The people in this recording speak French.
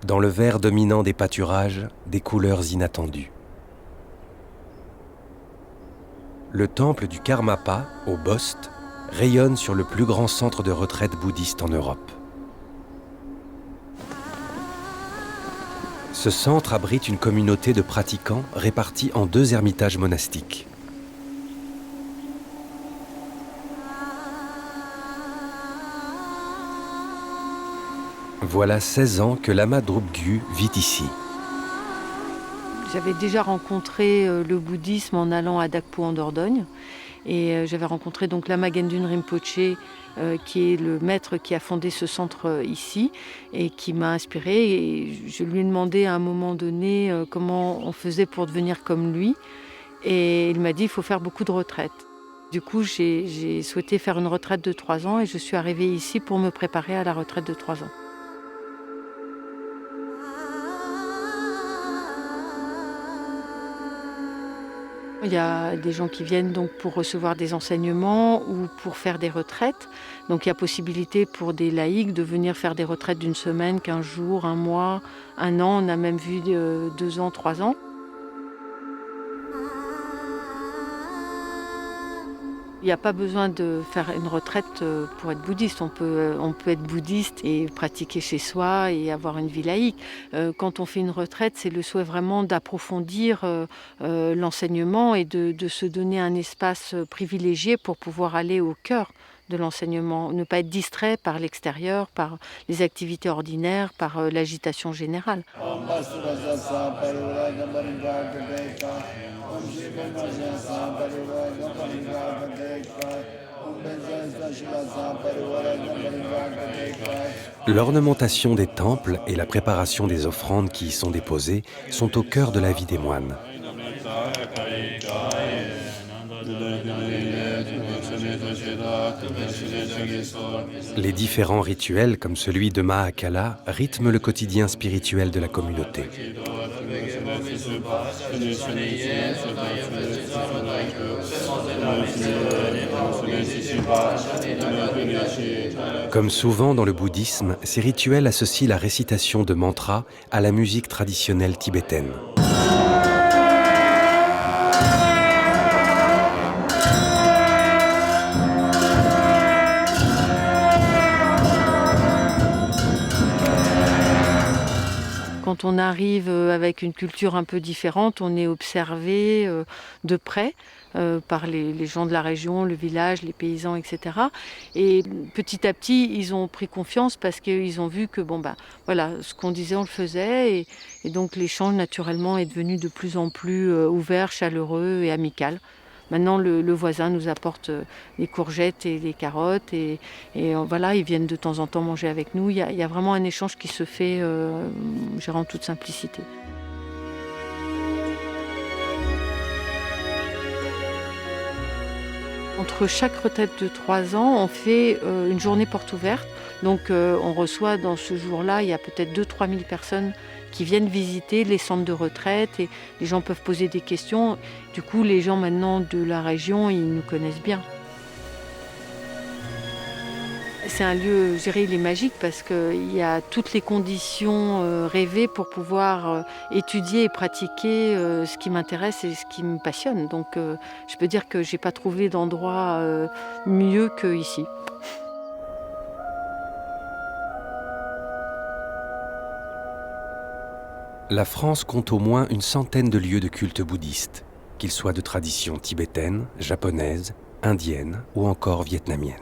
dans le vert dominant des pâturages, des couleurs inattendues. Le temple du Karmapa, au Bost, rayonne sur le plus grand centre de retraite bouddhiste en Europe. Ce centre abrite une communauté de pratiquants répartis en 2 ermitages monastiques. Voilà 16 ans que Lama Drupgyu vit ici. J'avais déjà rencontré le bouddhisme en allant à Dakpo en Dordogne. Et j'avais rencontré donc Lama Gendun Rinpoché, qui est le maître qui a fondé ce centre ici et qui m'a inspirée. Et je lui ai demandé à un moment donné comment on faisait pour devenir comme lui. Et il m'a dit qu'il faut faire beaucoup de retraites. Du coup, j'ai souhaité faire une retraite de 3 ans et je suis arrivée ici pour me préparer à la retraite de 3 ans. Il y a des gens qui viennent donc pour recevoir des enseignements ou pour faire des retraites. Donc il y a possibilité pour des laïcs de venir faire des retraites d'1 semaine, 15 jours, 1 mois, 1 an. On a même vu 2 ans, 3 ans. Il n'y a pas besoin de faire une retraite pour être bouddhiste. On peut être bouddhiste et pratiquer chez soi et avoir une vie laïque. Quand on fait une retraite, c'est le souhait vraiment d'approfondir l'enseignement et de se donner un espace privilégié pour pouvoir aller au cœur de l'enseignement, ne pas être distrait par l'extérieur, par les activités ordinaires, par l'agitation générale. L'ornementation des temples et la préparation des offrandes qui y sont déposées sont au cœur de la vie des moines. Les différents rituels, comme celui de Mahakala, rythment le quotidien spirituel de la communauté. Comme souvent dans le bouddhisme, ces rituels associent la récitation de mantras à la musique traditionnelle tibétaine. Quand on arrive avec une culture un peu différente, on est observé de près par les gens de la région, le village, les paysans, etc. Et petit à petit, ils ont pris confiance parce qu'ils ont vu que voilà, ce qu'on disait, on le faisait. Et donc l'échange, naturellement, est devenu de plus en plus ouvert, chaleureux et amical. Maintenant, le voisin nous apporte les courgettes et les carottes et voilà, ils viennent de temps en temps manger avec nous. Il y a vraiment un échange qui se fait en toute simplicité. Entre chaque retraite de 3 ans, on fait une journée porte ouverte. Donc on reçoit dans ce jour-là, il y a peut-être 2-3 000 personnes qui viennent visiter les centres de retraite et les gens peuvent poser des questions. Du coup, les gens maintenant de la région, ils nous connaissent bien. C'est un lieu, je dirais, il est magique parce qu'il y a toutes les conditions rêvées pour pouvoir étudier et pratiquer ce qui m'intéresse et ce qui me passionne. Donc je peux dire que je n'ai pas trouvé d'endroit mieux qu'ici. La France compte au moins une centaine de lieux de culte bouddhiste, qu'ils soient de tradition tibétaine, japonaise, indienne ou encore vietnamienne.